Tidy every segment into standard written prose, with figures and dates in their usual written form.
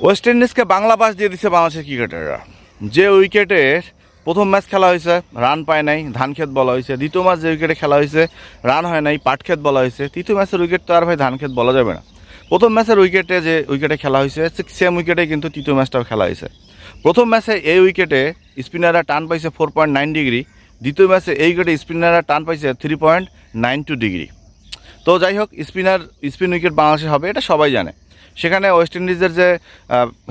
West ইন্ডিজকে Bangla pass দিয়ে দিচ্ছে বাংলাদেশের ক্রিকেটাররা। যে উইকেটের প্রথম ম্যাচ খেলা হয়েছে রান পায় নাই, ধান ক্ষেত বলা হয়েছে। দ্বিতীয় ম্যাচ যে উইকেটে খেলা হয়েছে রান হয় নাই, পাট ক্ষেত বলা হয়েছে। তৃতীয় ম্যাচের উইকেট তো আর ভাই ধান ক্ষেত বলা যাবে না। প্রথম ম্যাচের উইকেটে যে উইকেটে খেলা হয়েছে সেম উইকেটে কিন্তু তৃতীয় ম্যাচটাও খেলা হয়েছে। প্রথম ম্যাচে এই উইকেটে স্পিনাররা টান পাইছে 4.9 ডিগ্রি, দ্বিতীয় ম্যাচে এই উইকেটে স্পিনাররা টান পাইছে 3.92 ডিগ্রি। তো যাই হোক, স্পিন উইকেট বাংলাদেশে হবে এটা সবাই জানে। সেখানে ওয়েস্ট ইন্ডিজের যে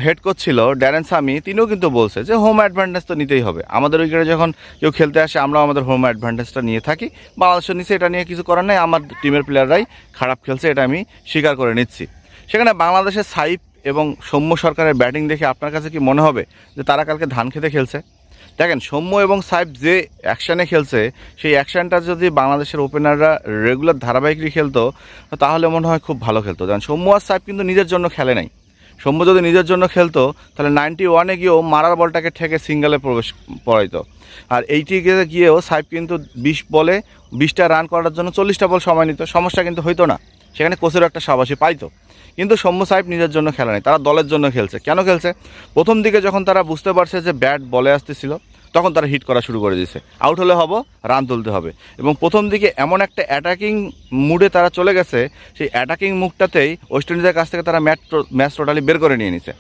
হেড কোচ ছিল ড্যারেন সামি, তিনিও কিন্তু বলছে যে হোম অ্যাডভান্টেজ তো নিতেই হবে। আমাদের উইকেটে যখন কেউ খেলতে আসে আমরাও আমাদের হোম অ্যাডভান্টেজটা নিয়ে থাকি। বাংলাদেশের নিচে এটা নিয়ে কিছু করার নেই, আমার টিমের প্লেয়াররাই খারাপ খেলছে, এটা আমি স্বীকার করে নিচ্ছি। সেখানে বাংলাদেশের সাইফ এবং সৌম্য সরকারের ব্যাটিং দেখে আপনার কাছে কি মনে হবে যে তারা কালকে ধান খেতে খেলছে? দেখেন, সৌম্য এবং সাইফ যে অ্যাকশানে খেলছে সেই অ্যাকশানটা যদি বাংলাদেশের ওপেনাররা রেগুলার ধারাবাহিকই খেলতো তাহলে মনে হয় খুব ভালো খেলতো। কারণ সৌম্য আর সাইফ কিন্তু নিজের জন্য খেলে নাই। সৌম্য যদি নিজের জন্য খেলতো তাহলে 91-এ গিয়েও মারার বলটাকে ঠেকে সিঙ্গেলে প্রবেশ পড়াইতো। আর 80 গিয়েও সাইফ কিন্তু 20 বলে 20টা রান করার জন্য 40টা বল সময় নিত, সমস্যা কিন্তু হইতো না। সেখানে কোচেরও একটা সাবাসী পাইতো। কিন্তু সৌম্য সাইফ নিজের জন্য খেলা নেই, তারা দলের জন্য খেলছে। কেন খেলছে? প্রথম দিকে যখন তারা বুঝতে পারছে যে ব্যাট বলে আসতেছিল তখন তারা হিট করা শুরু করে দিয়েছে। আউট হলে হব, রান তুলতে হবে। এবং প্রথম দিকে এমন একটা অ্যাটাকিং মুডে তারা চলে গেছে, সেই অ্যাটাকিং মুডটাতেই ওয়েস্ট ইন্ডিজের কাছ থেকে তারা ম্যাচ টোটালি বের করে নিয়ে নিছে।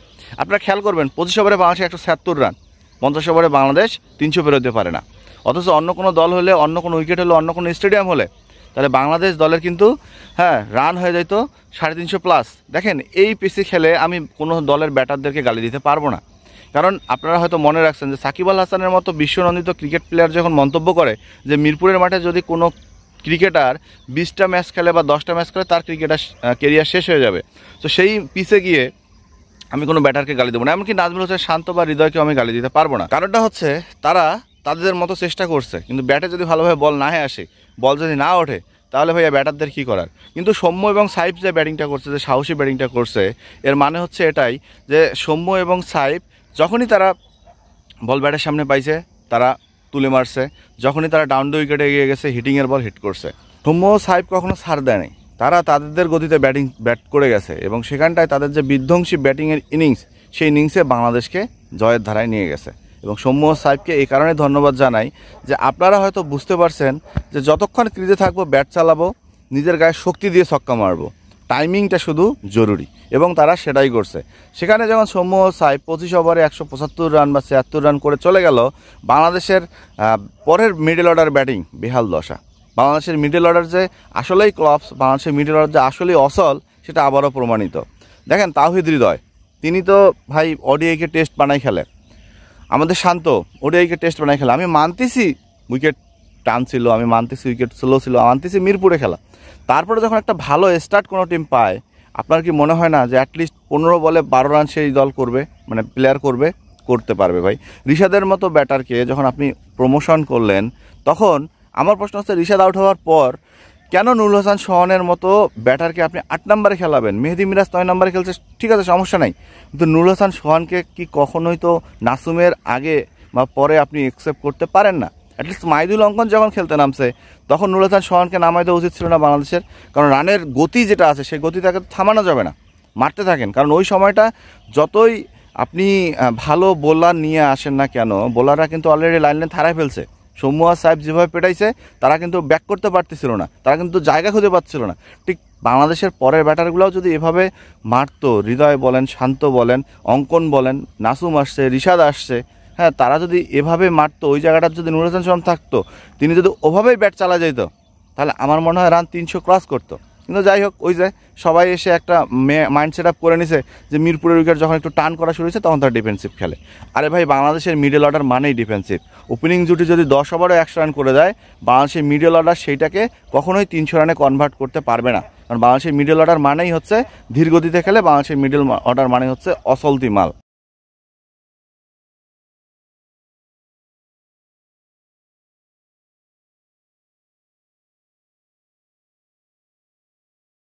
আপনারা খেয়াল করবেন, 25 ওভারে বাংলাদেশ 176 রান, 50 ওভারে বাংলাদেশ 300 বেরোতে পারে না। অথচ অন্য কোনো দল হলে, অন্য কোনো উইকেট হলে, অন্য কোনো স্টেডিয়াম হলে তাহলে বাংলাদেশ দলের কিন্তু রান হয়ে যেত 350+। দেখেন, এই পিচে খেলে আমি কোনো দলের ব্যাটারদেরকে গালি দিতে পারবো না। কারণ আপনারা হয়তো মনে রাখছেন যে সাকিব আল হাসানের মতো বিশ্বনন্দিত ক্রিকেট প্লেয়ার যখন মন্তব্য করে যে মিরপুরের মাঠে যদি কোনো ক্রিকেটার 20টা ম্যাচ খেলে বা 10টা ম্যাচ খেলে তার ক্রিকেটার কেরিয়ার শেষ হয়ে যাবে। তো সেই পিচে গিয়ে আমি কোনো ব্যাটারকে গালি দেবো না, এমনকি নাজমুল হোসেন শান্ত বা হৃদয়কেও আমি গালি দিতে পারবো না। কারণটা হচ্ছে তারা তাদের মতো চেষ্টা করছে, কিন্তু ব্যাটে যদি ভালোভাবে বল না আসে, বল যদি না ওঠে তাহলে ভাইয়া ব্যাটারদের কী করার। কিন্তু সৌম্য এবং সাইফ যে ব্যাটিংটা করছে, যে সাহসী ব্যাটিংটা করছে, এর মানে হচ্ছে এটাই যে সৌম্য এবং সাইফ যখনই তারা বল ব্যাটের সামনে পাইছে তারা তুলে মারছে, যখনই তারা ডাউন দ্য উইকেটে এগিয়ে গেছে হিটিংয়ের বল হিট করছে। সৌম্য সাইফ কখনো ছাড় দেয় নাই, তারা তাদের গতিতে ব্যাট করে গেছে এবং সেখানটায় তাদের যে বিধ্বংসী ব্যাটিংয়ের ইনিংস, সেই ইনিংসে বাংলাদেশকে জয়ের ধারায় নিয়ে গেছে। এবং সৌম্য সাইফকে এই কারণে ধন্যবাদ জানাই যে আপনারা হয়তো বুঝতে পারছেন যে যতক্ষণ ক্রিজে থাকবো ব্যাট চালাবো, নিজের গায়ে শক্তি দিয়ে ছক্কা মারবো, টাইমিংটা শুধু জরুরি, এবং তারা সেটাই করছে। সেখানে যখন সৌম্য সাইফ 25 ওভারে 175 রান বা 76 রান করে চলে গেল, বাংলাদেশের পরের মিডল অর্ডার ব্যাটিং বেহাল দশা। বাংলাদেশের মিডল অর্ডার যে আসলেই ক্লপস, বাংলাদেশের মিডল অর্ডার যে আসলেই অসল, সেটা আবারও প্রমাণিত। দেখেন, তাওহিদ হৃদয়, তিনি তো ভাই ওডিআইকে টেস্ট বানাই খেলে। আমাদের শান্ত ওডিআইকে টেস্ট বানাই খেলে। আমি মানতেছি উইকেট টান ছিল, আমি মানতেছি উইকেট স্লো ছিল, মানতেছি মিরপুরে খেলা। তারপরে যখন একটা ভালো স্টার্ট কোনো টিম পায়, আপনার কি মনে হয় না যে অ্যাটলিস্ট 15 বলে 12 রান সেই দল করবে, মানে প্লেয়ার করতে পারবে? ভাই, রিশাদের মতো ব্যাটারকে যখন আপনি প্রমোশন করলেন, তখন আমার প্রশ্ন হচ্ছে রিশাদ আউট হওয়ার পর কেন নুরুল হাসান সোহানের মতো ব্যাটারকে আপনি 8 নম্বরে খেলাবেন? মেহেদি মিরাজ 9 নম্বরে খেলছে, ঠিক আছে, সমস্যা নাই, কিন্তু নুরুল হাসান সোহানকে কি কখনোই তো নাসুমের আগে বা পরে আপনি অ্যাকসেপ্ট করতে পারেন না? অ্যাটলিস্ট মাইদুল অঙ্কন যখন খেলতে নামছে তখন নুরুল হাসান সোহানকে নামাই দেওয়া উচিত ছিল না বাংলাদেশের? কারণ রানের গতি যেটা আছে সেই গতি তাকে থামানো যাবে না, মারতে থাকেন। কারণ ওই সময়টা যতই আপনি ভালো বোলার নিয়ে আসেন না কেন, বোলাররা কিন্তু অলরেডি লাইন হারায় ফেলছে। সৌম্য আর সাহেব যেভাবে পেটাইছে তারা কিন্তু ব্যাক করতে পারতেছিল না, তারা কিন্তু জায়গা খুঁজে পাচ্ছিল না। ঠিক বাংলাদেশের পরের ব্যাটারগুলোও যদি এভাবে মারতো, হৃদয় বলেন, শান্ত বলেন, অঙ্কন বলেন, নাসুম আসছে, রিশাদ আসছে, তারা যদি এভাবে মারতো, ওই জায়গাটার যদি নুরুল হাসান সোহান থাকতো, তিনি যদি ওভাবেই ব্যাট চালা যেত, তাহলে আমার মনে হয় রান 300 ক্রস করতো। কিন্তু যাই হোক, ওই যে সবাই এসে একটা মাইন্ড সেট আপ করে নিছে যে মিরপুরের উইকেট যখন একটু টান করা শুরু হয়েছে তখন তারা ডিফেন্সিভ খেলে। আরে ভাই, বাংলাদেশের মিডল অর্ডার মানেই ডিফেন্সিভ। ওপেনিং জুটি যদি 10 ওভারে 100 রান করে দেয়, বাংলাদেশের মিডল অর্ডার সেইটাকে কখনোই 300 রানে কনভার্ট করতে পারবে না। কারণ বাংলাদেশের মিডল অর্ডার মানেই হচ্ছে ধীর গতিতে খেলে, বাংলাদেশের মিডল অর্ডার মানে হচ্ছে অচলতি মাল।